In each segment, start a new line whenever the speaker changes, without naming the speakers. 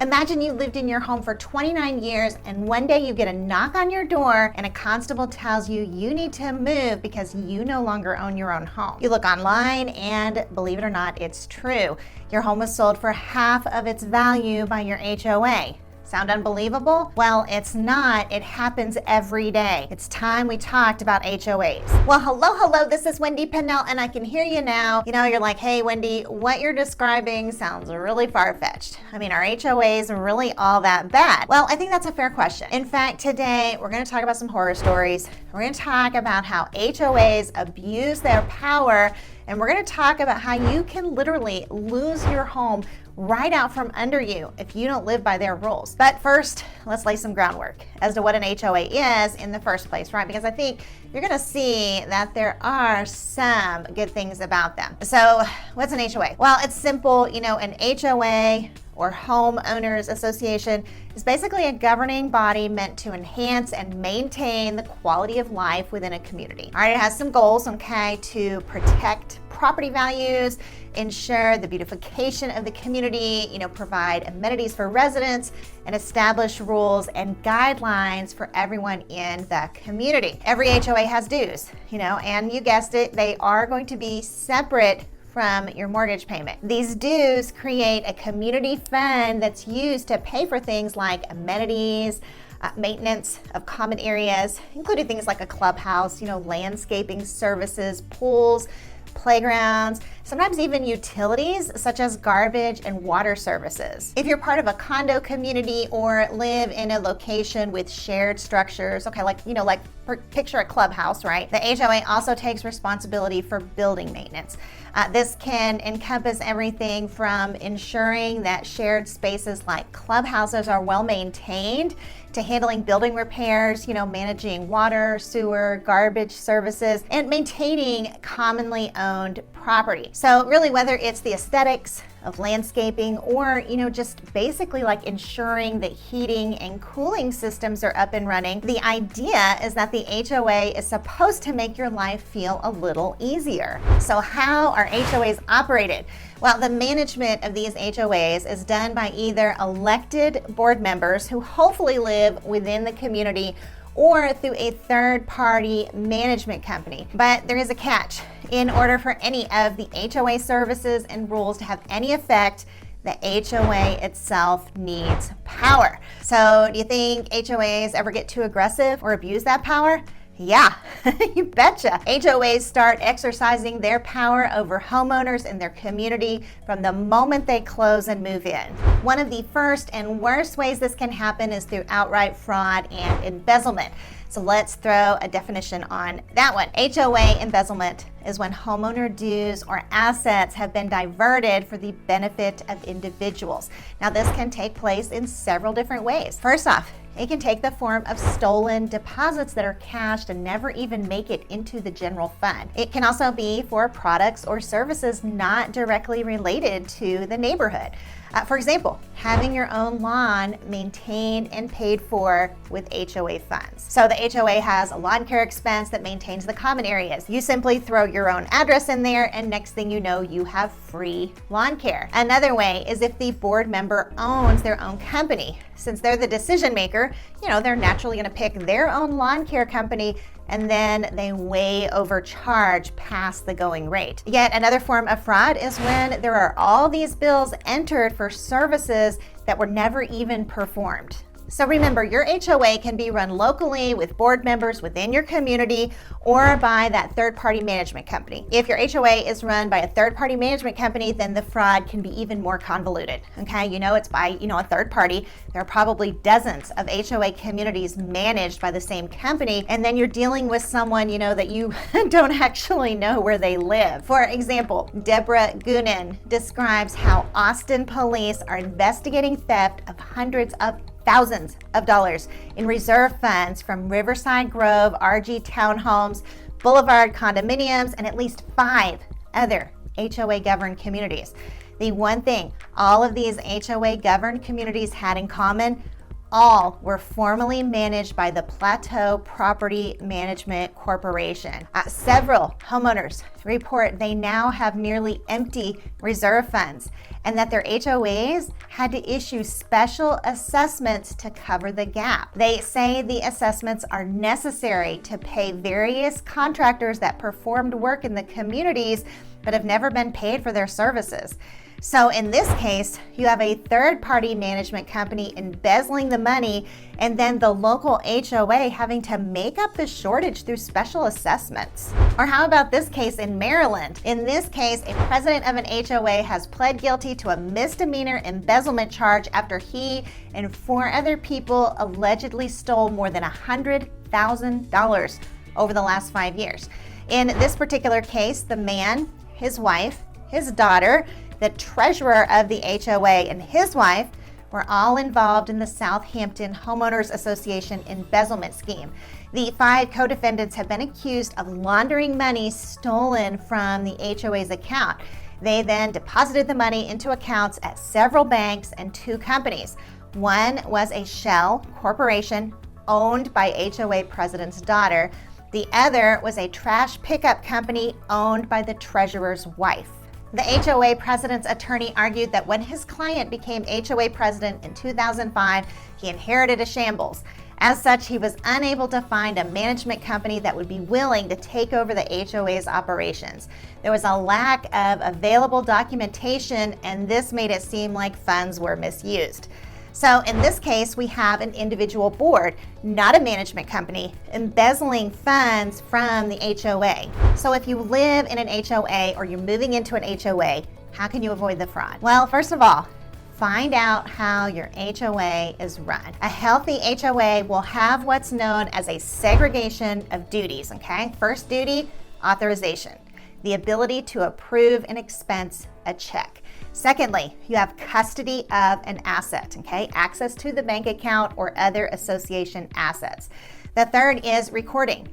Imagine you lived in your home for 29 years and one day you get a knock on your door and a constable tells you you need to move because you no longer own your own home. You look online and believe it or not, it's true. Your home was sold for half of its value by your HOA. Sound unbelievable? Well, it's not. It happens every day. It's time we talked about HOAs. Well, hello. This is Wendy Pennell, and I can hear you now. You know, you're like, hey, Wendy, what you're describing sounds really far-fetched. I mean, are HOAs really all that bad? Well, I think that's a fair question. In fact, today, we're going to talk about some horror stories. We're going to talk about how HOAs abuse their power, and we're going to talk about how you can literally lose your home right out from under you if you don't live by their rules. But first, let's lay some groundwork as to what an HOA is in the first place, right? Because I think you're gonna see that there are some good things about them. So what's an HOA? Well, it's simple. You know, an HOA or homeowners association is basically a governing body meant to enhance and maintain the quality of life within a community. All right, it has some goals, okay, to protect property values, ensure the beautification of the community, you know, provide amenities for residents, and establish rules and guidelines for everyone in the community. Every HOA has dues, you know, and you guessed it, they are going to be separate from your mortgage payment. These dues create a community fund that's used to pay for things like amenities, maintenance of common areas, including things like a clubhouse, you know, landscaping services, pools, playgrounds, sometimes even utilities such as garbage and water services. If you're part of a condo community or live in a location with shared structures, okay, like, you know, like picture a clubhouse, right? The HOA also takes responsibility for building maintenance. This can encompass everything from ensuring that shared spaces like clubhouses are well maintained to handling building repairs, you know, managing water, sewer, garbage services, and maintaining commonly owned property. So really, whether it's the aesthetics of landscaping or, you know, just basically like ensuring that heating and cooling systems are up and running, the idea is that the HOA is supposed to make your life feel a little easier. So how are HOAs operated? Well, the management of these HOAs is done by either elected board members who hopefully live within the community or through a third-party management company. But there is a catch. In order for any of the HOA services and rules to have any effect, the HOA itself needs power. So do you think HOAs ever get too aggressive or abuse that power? Yeah, you betcha. HOAs start exercising their power over homeowners in their community from the moment they close and move in. One of the first and worst ways this can happen is through outright fraud and embezzlement. So let's throw a definition on that one. HOA embezzlement is when homeowner dues or assets have been diverted for the benefit of individuals. Now, this can take place in several different ways. First off, it can take the form of stolen deposits that are cashed and never even make it into the general fund. It can also be for products or services not directly related to the neighborhood. For example, having your own lawn maintained and paid for with HOA funds. So the HOA has a lawn care expense that maintains the common areas. You simply throw your own address in there and next thing you know, you have free lawn care. Another way is if the board member owns their own company. Since they're the decision maker, you know, they're naturally going to pick their own lawn care company and then they way overcharge past the going rate. Yet another form of fraud is when there are all these bills entered for services that were never even performed. So remember, your HOA can be run locally with board members within your community or by that third-party management company. If your HOA is run by a third-party management company, then the fraud can be even more convoluted, okay? You know, it's by, you know, a third party. There are probably dozens of HOA communities managed by the same company, and then you're dealing with someone, you know, that you don't actually know where they live. For example, Deborah Goonan describes how Austin police are investigating theft of hundreds of thousands of dollars in reserve funds from Riverside Grove, RG Townhomes, Boulevard condominiums, and at least 5 other HOA governed communities. The one thing all of these HOA governed communities had in common all were formerly managed by the Plateau Property Management Corporation. Several homeowners report they now have nearly empty reserve funds and that their HOAs had to issue special assessments to cover the gap. They say the assessments are necessary to pay various contractors that performed work in the communities but have never been paid for their services. So in this case, you have a third-party management company embezzling the money and then the local HOA having to make up the shortage through special assessments. Or how about this case in Maryland? In this case, a president of an HOA has pled guilty to a misdemeanor embezzlement charge after he and 4 other people allegedly stole more than $100,000 over the last 5 years. In this particular case, the man, his wife, his daughter, the treasurer of the HOA, and his wife were all involved in the Southampton Homeowners Association embezzlement scheme. The 5 co-defendants have been accused of laundering money stolen from the HOA's account. They then deposited the money into accounts at several banks and 2 companies. One was a shell corporation owned by HOA president's daughter. The other was a trash pickup company owned by the treasurer's wife. The HOA president's attorney argued that when his client became HOA president in 2005, he inherited a shambles. As such, he was unable to find a management company that would be willing to take over the HOA's operations. There was a lack of available documentation, and this made it seem like funds were misused. So in this case, we have an individual board, not a management company, embezzling funds from the HOA. So if you live in an HOA or you're moving into an HOA, how can you avoid the fraud? Well, first of all, find out how your HOA is run. A healthy HOA will have what's known as a segregation of duties, okay? First duty, authorization, the ability to approve and expense a check. Secondly, you have custody of an asset, okay? Access to the bank account or other association assets. The third is recording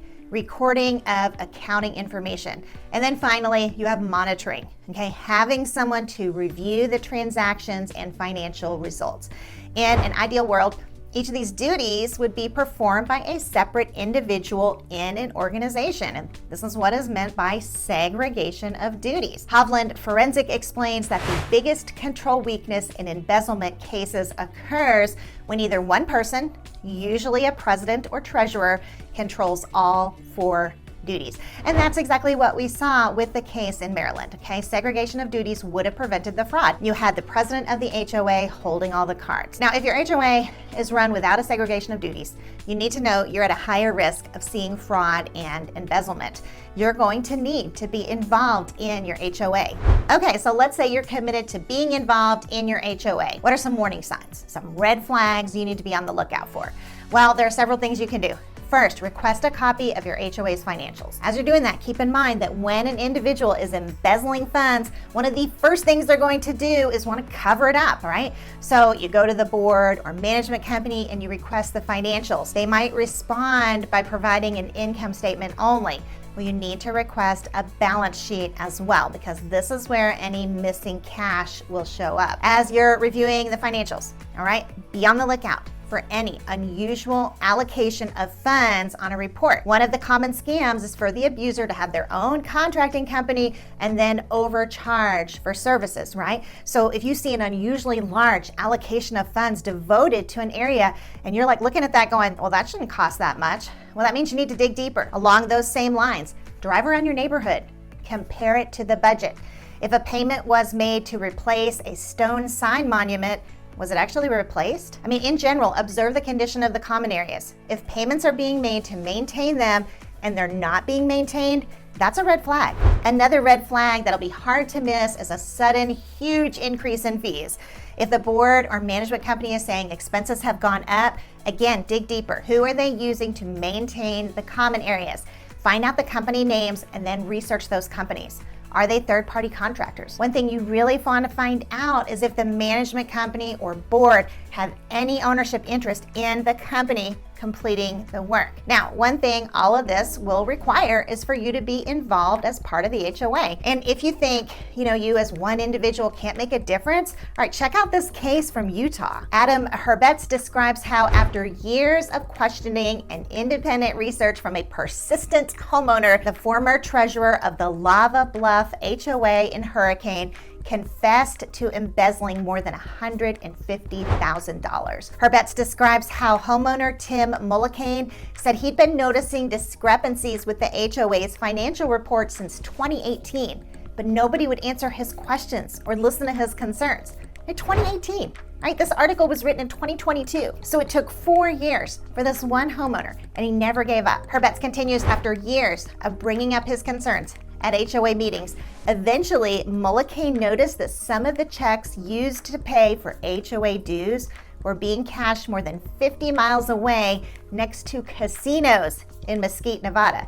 of accounting information. And then finally, you have monitoring, okay? Having someone to review the transactions and financial results. In an ideal world, each of these duties would be performed by a separate individual in an organization. And this is what is meant by segregation of duties. Hovland Forensic explains that the biggest control weakness in embezzlement cases occurs when either one person, usually a president or treasurer, controls all 4 duties. And that's exactly what we saw with the case in Maryland, okay? Segregation of duties would have prevented the fraud. You had the president of the HOA holding all the cards. Now, if your HOA is run without a segregation of duties, you need to know you're at a higher risk of seeing fraud and embezzlement. You're going to need to be involved in your HOA. Okay, so let's say you're committed to being involved in your HOA. What are some warning signs, some red flags you need to be on the lookout for? Well, there are several things you can do. First, request a copy of your HOA's financials. As you're doing that, keep in mind that when an individual is embezzling funds, one of the first things they're going to do is want to cover it up, right? So you go to the board or management company and you request the financials. They might respond by providing an income statement only. Well, you need to request a balance sheet as well, because this is where any missing cash will show up. As you're reviewing the financials, all right, be on the lookout for any unusual allocation of funds on a report. One of the common scams is for the abuser to have their own contracting company and then overcharge for services, right? So if you see an unusually large allocation of funds devoted to an area and you're like looking at that going, well, that shouldn't cost that much. Well, that means you need to dig deeper. Along those same lines, drive around your neighborhood, compare it to the budget. If a payment was made to replace a stone sign monument, was it actually replaced? I mean, in general, observe the condition of the common areas. If payments are being made to maintain them and they're not being maintained, that's a red flag. Another red flag that'll be hard to miss is a sudden, huge increase in fees. If the board or management company is saying expenses have gone up, again, dig deeper. Who are they using to maintain the common areas? Find out the company names and then research those companies. Are they third-party contractors? One thing you really want to find out is if the management company or board have any ownership interest in the company completing the work. Now, one thing all of this will require is for you to be involved as part of the HOA. And if you think, you as one individual can't make a difference, all right, check out this case from Utah. Adam Herbetz describes how after years of questioning and independent research from a persistent homeowner, the former treasurer of the Lava Bluff HOA in Hurricane confessed to embezzling more than $150,000. Herbetz describes how homeowner Tim Mullican said he'd been noticing discrepancies with the HOA's financial report since 2018, but nobody would answer his questions or listen to his concerns. In 2018, right? This article was written in 2022, so it took 4 years for this one homeowner, and he never gave up. Herbetz continues, after years of bringing up his concerns at HOA meetings, eventually Mullican noticed that some of the checks used to pay for HOA dues were being cashed more than 50 miles away next to casinos in Mesquite, Nevada.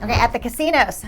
Okay, at the casinos.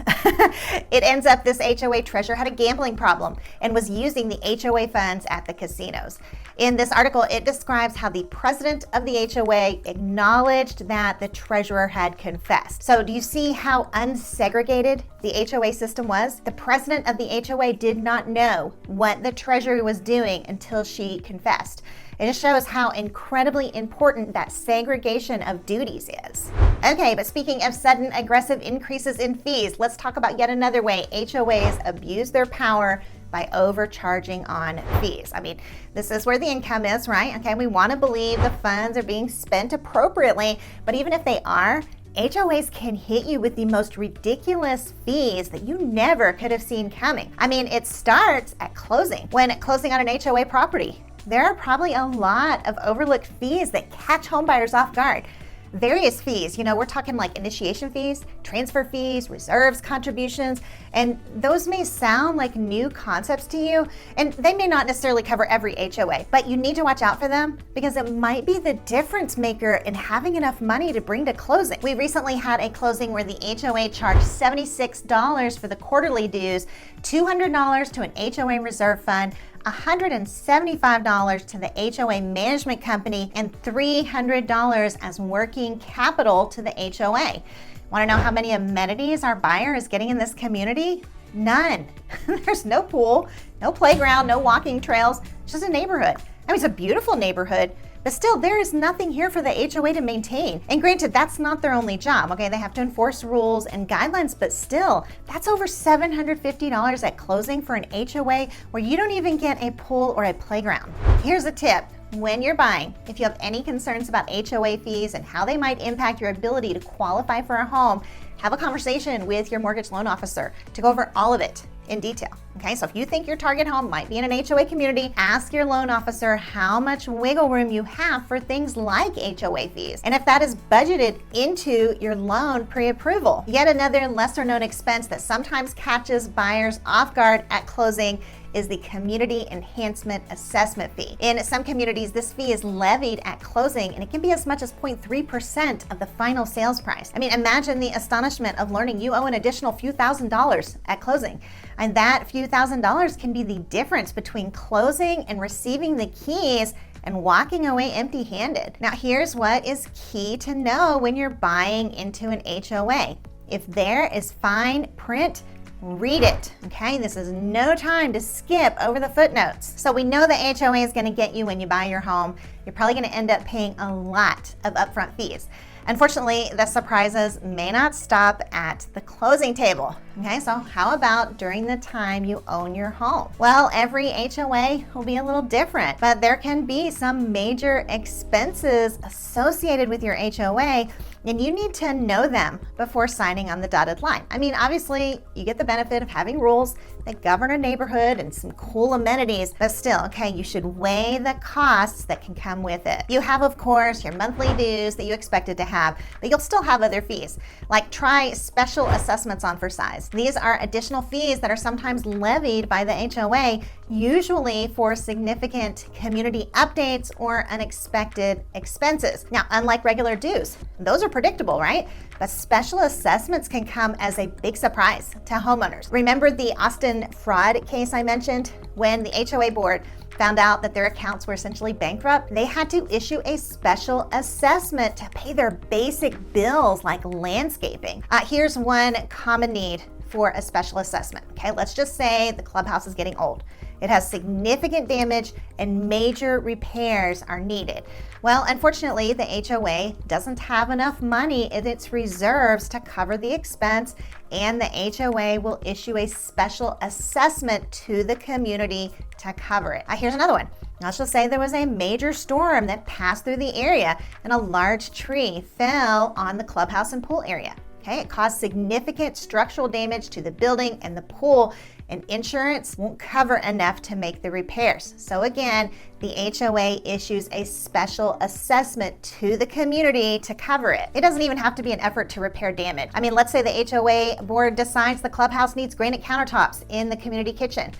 It ends up this HOA treasurer had a gambling problem and was using the HOA funds at the casinos. In this article, it describes how the president of the HOA acknowledged that the treasurer had confessed. So do you see how unsegregated the HOA system was? The president of the HOA did not know what the treasurer was doing until she confessed. It just shows how incredibly important that segregation of duties is. Okay, but speaking of sudden aggressive increases in fees, let's talk about yet another way HOAs abuse their power by overcharging on fees. I mean, this is where the income is, right? Okay, we want to believe the funds are being spent appropriately, but even if they are, HOAs can hit you with the most ridiculous fees that you never could have seen coming. I mean, it starts at closing. When closing on an HOA property, there are probably a lot of overlooked fees that catch homebuyers off guard. Various fees, we're talking like initiation fees, transfer fees, reserves, contributions, and those may sound like new concepts to you, and they may not necessarily cover every HOA, but you need to watch out for them because it might be the difference maker in having enough money to bring to closing. We recently had a closing where the HOA charged $76 for the quarterly dues, $200 to an HOA reserve fund, $175 to the HOA management company, and $300 as working capital to the HOA. Want to know how many amenities our buyer is getting in this community? None. There's no pool, no playground, no walking trails. It's just a neighborhood. I mean, it's a beautiful neighborhood, but still, there is nothing here for the HOA to maintain. And granted, that's not their only job, okay? They have to enforce rules and guidelines, but still, that's over $750 at closing for an HOA where you don't even get a pool or a playground. Here's a tip. When you're buying, if you have any concerns about HOA fees and how they might impact your ability to qualify for a home, have a conversation with your mortgage loan officer to go over all of it in detail. Okay, so if you think your target home might be in an HOA community, ask your loan officer how much wiggle room you have for things like HOA fees, and if that is budgeted into your loan pre-approval. Yet another lesser known expense that sometimes catches buyers off guard at closing is the Community Enhancement Assessment Fee. In some communities, this fee is levied at closing, and it can be as much as 0.3% of the final sales price. I mean, imagine the astonishment of learning you owe an additional few $1,000s at closing. And that few $1,000s can be the difference between closing and receiving the keys and walking away empty-handed. Now, here's what is key to know when you're buying into an HOA. If there is fine print, read it, okay? This is no time to skip over the footnotes. So we know the HOA is gonna get you when you buy your home. You're probably gonna end up paying a lot of upfront fees. Unfortunately, the surprises may not stop at the closing table. Okay, so how about during the time you own your home? Well, every HOA will be a little different, but there can be some major expenses associated with your HOA, and you need to know them before signing on the dotted line. I mean, obviously, you get the benefit of having rules that govern a neighborhood and some cool amenities, but still, okay, you should weigh the costs that can come with it. You have, of course, your monthly dues that you expected to have, but you'll still have other fees, like try special assessments on for size. These are additional fees that are sometimes levied by the HOA, usually for significant community updates or unexpected expenses. Now, unlike regular dues, those are predictable, right? But special assessments can come as a big surprise to homeowners. Remember the Austin fraud case I mentioned? When the HOA board found out that their accounts were essentially bankrupt, they had to issue a special assessment to pay their basic bills like landscaping. Here's one common need for a special assessment. Okay, let's just say the clubhouse is getting old. It has significant damage and major repairs are needed. Well, unfortunately, the HOA doesn't have enough money in its reserves to cover the expense, and the HOA will issue a special assessment to the community to cover it. Here's another one. Let's just say there was a major storm that passed through the area and a large tree fell on the clubhouse and pool area. Okay, it caused significant structural damage to the building and the pool, and insurance won't cover enough to make the repairs. So again, the HOA issues a special assessment to the community to cover it. It doesn't even have to be an effort to repair damage. I mean, let's say the HOA board decides the clubhouse needs granite countertops in the community kitchen.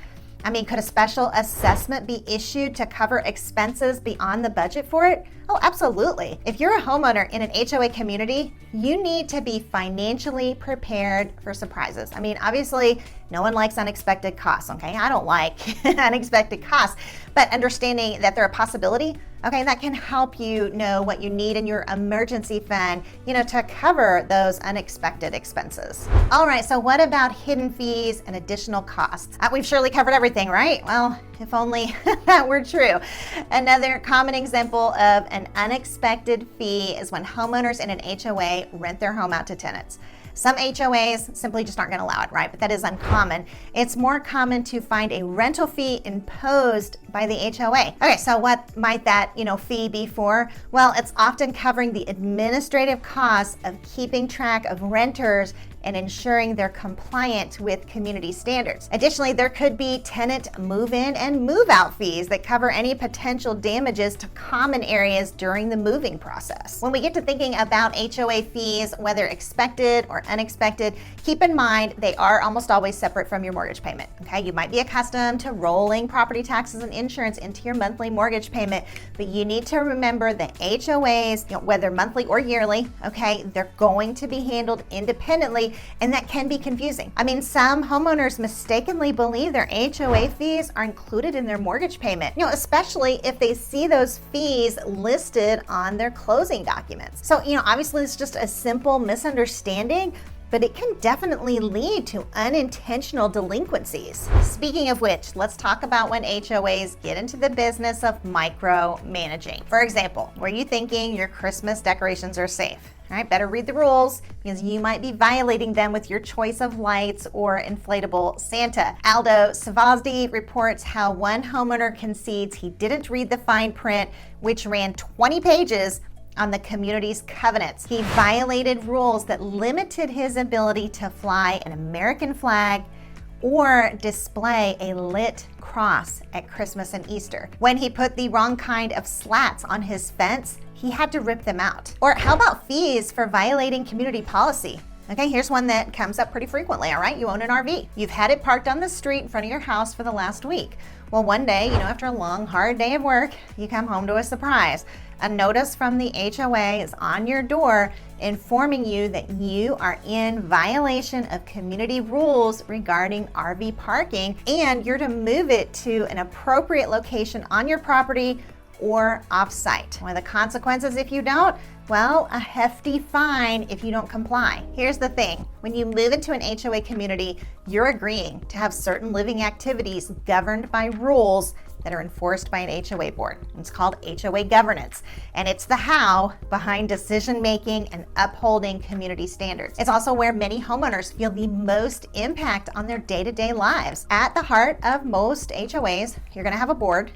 I mean, could a special assessment be issued to cover expenses beyond the budget for it? Oh, absolutely. If you're a homeowner in an HOA community, you need to be financially prepared for surprises. I mean, obviously, no one likes unexpected costs, okay? I don't like unexpected costs, but understanding that they're a possibility, okay, that can help you know what you need in your emergency fund, to cover those unexpected expenses. All right, so what about hidden fees and additional costs? We've surely covered everything, right? Well, if only that were true. Another common example of an unexpected fee is when homeowners in an HOA rent their home out to tenants. Some HOAs simply just aren't going to allow it, right? But that is uncommon. It's more common to find a rental fee imposed by the HOA. Okay, so what might that, fee be for? Well, it's often covering the administrative costs of keeping track of renters and ensuring they're compliant with community standards. Additionally, there could be tenant move-in and move-out fees that cover any potential damages to common areas during the moving process. When we get to thinking about HOA fees, whether expected or unexpected, keep in mind they are almost always separate from your mortgage payment. Okay, you might be accustomed to rolling property taxes and insurance into your monthly mortgage payment, but you need to remember that HOAs, whether monthly or yearly, okay, they're going to be handled independently, and that can be confusing. I mean, some homeowners mistakenly believe their HOA fees are included in their mortgage payment, especially if they see those fees listed on their closing documents. So, obviously it's just a simple misunderstanding, but it can definitely lead to unintentional delinquencies. Speaking of which, let's talk about when HOAs get into the business of micromanaging. For example, were you thinking your Christmas decorations are safe? All right, better read the rules because you might be violating them with your choice of lights or inflatable Santa. Aldo Savazdi reports how one homeowner concedes he didn't read the fine print, which ran 20 pages on the community's covenants. He violated rules that limited his ability to fly an American flag or display a lit cross at Christmas and Easter. When he put the wrong kind of slats on his fence, he had to rip them out. Or how about fees for violating community policy? Okay, here's one that comes up pretty frequently, all right? You own an RV. You've had it parked on the street in front of your house for the last week. Well, one day, after a long, hard day of work, you come home to a surprise. A notice from the HOA is on your door informing you that you are in violation of community rules regarding RV parking, and you're to move it to an appropriate location on your property or off-site. What are the consequences if you don't? Well, a hefty fine if you don't comply. Here's the thing. When you move into an HOA community, you're agreeing to have certain living activities governed by rules that are enforced by an HOA board. It's called HOA governance, and it's the how behind decision-making and upholding community standards. It's also where many homeowners feel the most impact on their day-to-day lives. At the heart of most HOAs, you're gonna have a board,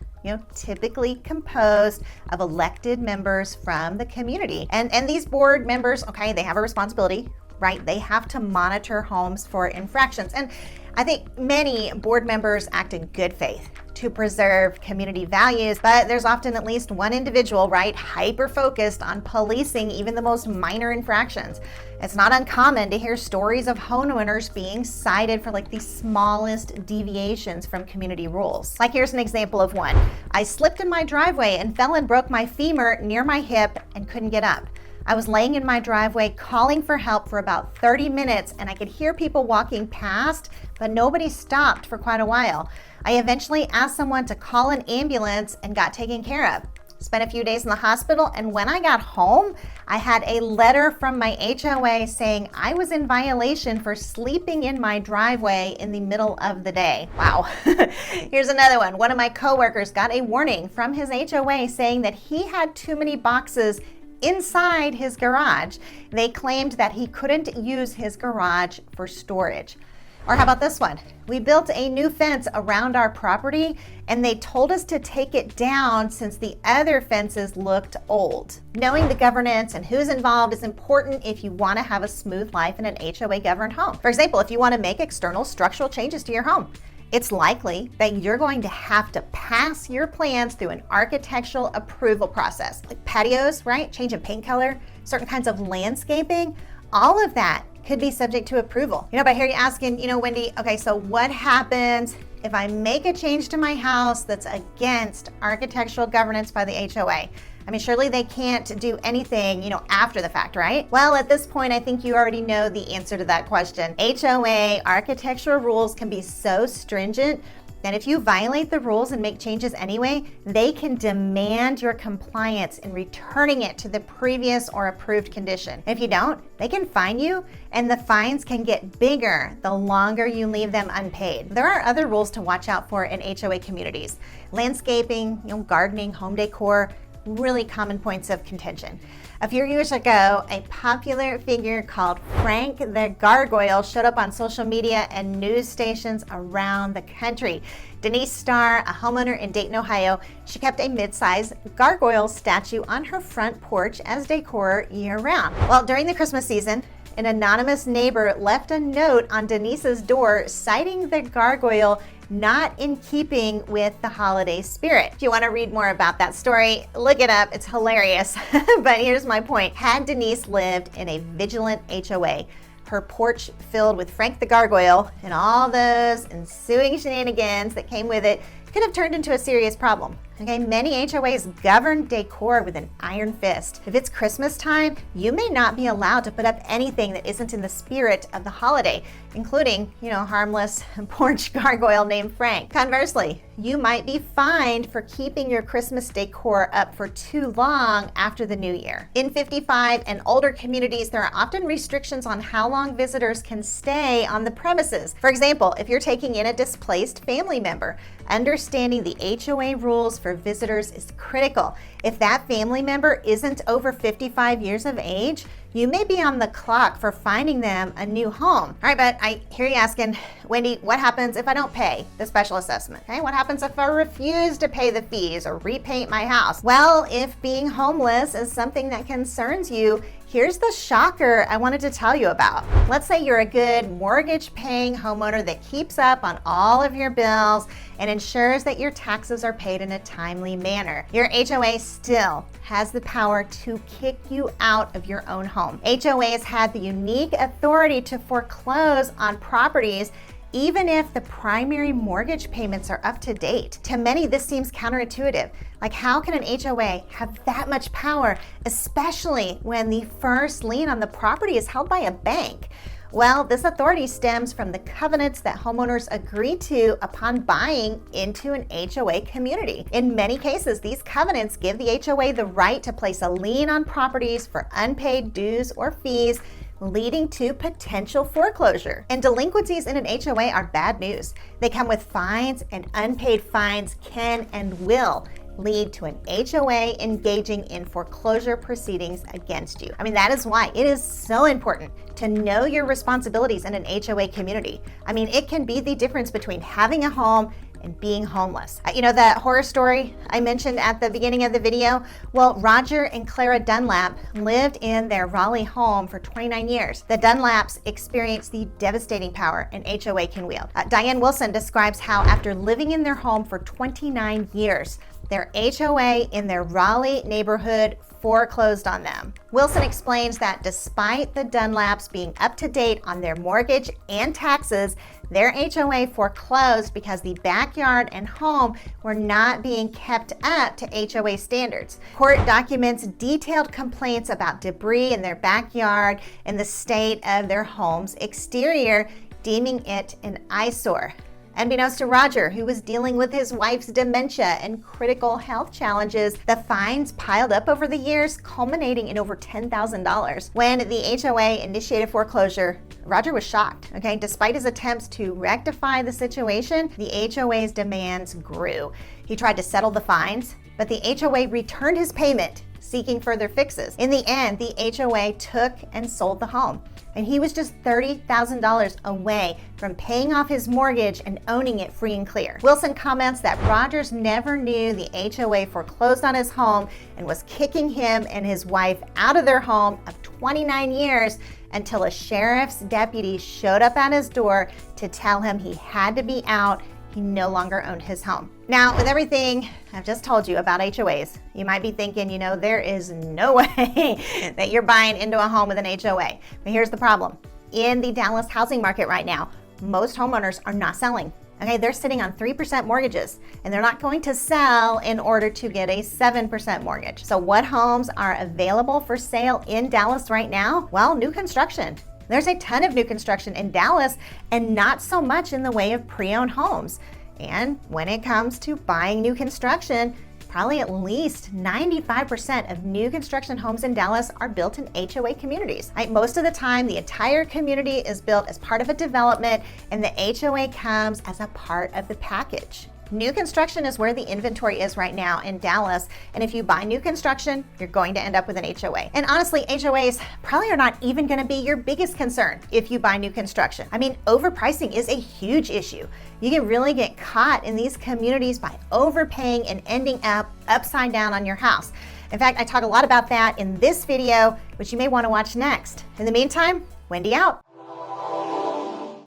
typically composed of elected members from the community. And these board members, okay, they have a responsibility, right? They have to monitor homes for infractions. And I think many board members act in good faith to preserve community values, but there's often at least one individual, right, hyper-focused on policing even the most minor infractions. It's not uncommon to hear stories of homeowners being cited for the smallest deviations from community rules. Here's an example of one. I slipped in my driveway and fell and broke my femur near my hip and couldn't get up. I was laying in my driveway calling for help for about 30 minutes, and I could hear people walking past, but nobody stopped for quite a while. I eventually asked someone to call an ambulance and got taken care of. Spent a few days in the hospital, and when I got home, I had a letter from my HOA saying I was in violation for sleeping in my driveway in the middle of the day. Wow. Here's another one. One of my coworkers got a warning from his HOA saying that he had too many boxes inside his garage. They claimed that he couldn't use his garage for storage. Or how about this one? We built a new fence around our property and they told us to take it down since the other fences looked old. Knowing the governance and who's involved is important if you want to have a smooth life in an HOA governed home. For example, if you want to make external structural changes to your home, it's likely that you're going to have to pass your plans through an architectural approval process. Like patios, right? Change of paint color, certain kinds of landscaping, all of that could be subject to approval. But I hear you asking, Wendy, okay, so what happens if I make a change to my house that's against architectural governance by the HOA? I mean, surely they can't do anything, after the fact, right? Well, at this point, I think you already know the answer to that question. HOA architectural rules can be so stringent that if you violate the rules and make changes anyway, they can demand your compliance in returning it to the previous or approved condition. If you don't, they can fine you, and the fines can get bigger the longer you leave them unpaid. There are other rules to watch out for in HOA communities. Landscaping, gardening, home decor, really common points of contention. A few years ago, a popular figure called Frank the Gargoyle showed up on social media and news stations around the country. Denise Starr, a homeowner in Dayton, Ohio, she kept a mid-sized gargoyle statue on her front porch as decor year-round. Well, during the Christmas season, an anonymous neighbor left a note on Denise's door citing the gargoyle not in keeping with the holiday spirit. If you want to read more about that story, look it up. It's hilarious. But here's my point. Had Denise lived in a vigilant HOA, her porch filled with Frank the Gargoyle and all those ensuing shenanigans that came with it could have turned into a serious problem. Okay, many HOAs govern decor with an iron fist. If it's Christmas time, you may not be allowed to put up anything that isn't in the spirit of the holiday, including, harmless porch gargoyle named Frank. Conversely, you might be fined for keeping your Christmas decor up for too long after the new year. In 55 and older communities, there are often restrictions on how long visitors can stay on the premises. For example, if you're taking in a displaced family member, understanding the HOA rules for visitors is critical. If that family member isn't over 55 years of age, you may be on the clock for finding them a new home. All right, but I hear you asking, Wendy, what happens if I don't pay the special assessment? Okay, what happens if I refuse to pay the fees or repaint my house? Well, if being homeless is something that concerns you, here's the shocker I wanted to tell you about. Let's say you're a good mortgage-paying homeowner that keeps up on all of your bills and ensures that your taxes are paid in a timely manner. Your HOA still has the power to kick you out of your own home. HOAs have the unique authority to foreclose on properties even if the primary mortgage payments are up to date. To many, this seems counterintuitive. Like, how can an HOA have that much power, especially when the first lien on the property is held by a bank? Well, this authority stems from the covenants that homeowners agree to upon buying into an HOA community. In many cases, these covenants give the HOA the right to place a lien on properties for unpaid dues or fees, leading to potential foreclosure. And delinquencies in an HOA are bad news. They come with fines, and unpaid fines can and will lead to an HOA engaging in foreclosure proceedings against you. I mean, that is why it is so important to know your responsibilities in an HOA community. I mean, it can be the difference between having a home and being homeless. That horror story I mentioned at the beginning of the video? Well, Roger and Clara Dunlap lived in their Raleigh home for 29 years. The Dunlaps experienced the devastating power an HOA can wield. Diane Wilson describes how after living in their home for 29 years, their HOA in their Raleigh neighborhood foreclosed on them. Wilson explains that despite the Dunlaps being up to date on their mortgage and taxes, their HOA foreclosed because the backyard and home were not being kept up to HOA standards. Court documents detailed complaints about debris in their backyard and the state of their home's exterior, deeming it an eyesore. Unbeknownst to Roger, who was dealing with his wife's dementia and critical health challenges, the fines piled up over the years, culminating in over $10,000. When the HOA initiated foreclosure, Roger was shocked, okay? Despite his attempts to rectify the situation, the HOA's demands grew. He tried to settle the fines, but the HOA returned his payment, seeking further fixes. In the end, the HOA took and sold the home, and he was just $30,000 away from paying off his mortgage and owning it free and clear. Wilson comments that Rogers never knew the HOA foreclosed on his home and was kicking him and his wife out of their home of 29 years until a sheriff's deputy showed up at his door to tell him he had to be out. He no longer owned his home. Now, with everything I've just told you about HOAs, you might be thinking, there is no way that you're buying into a home with an HOA. But here's the problem. In the Dallas housing market right now, most homeowners are not selling. Okay, they're sitting on 3% mortgages, and they're not going to sell in order to get a 7% mortgage. So what homes are available for sale in Dallas right now? Well, new construction. There's a ton of new construction in Dallas and not so much in the way of pre-owned homes. And when it comes to buying new construction, probably at least 95% of new construction homes in Dallas are built in HOA communities. Most of the time, the entire community is built as part of a development, and the HOA comes as a part of the package. New construction is where the inventory is right now in Dallas, and if you buy new construction, you're going to end up with an HOA. And honestly, HOAs probably are not even going to be your biggest concern if you buy new construction. Overpricing is a huge issue. You can really get caught in these communities by overpaying and ending up upside down on your house. In fact, I talk a lot about that in this video, which you may want to watch next. In the meantime, Wendy out.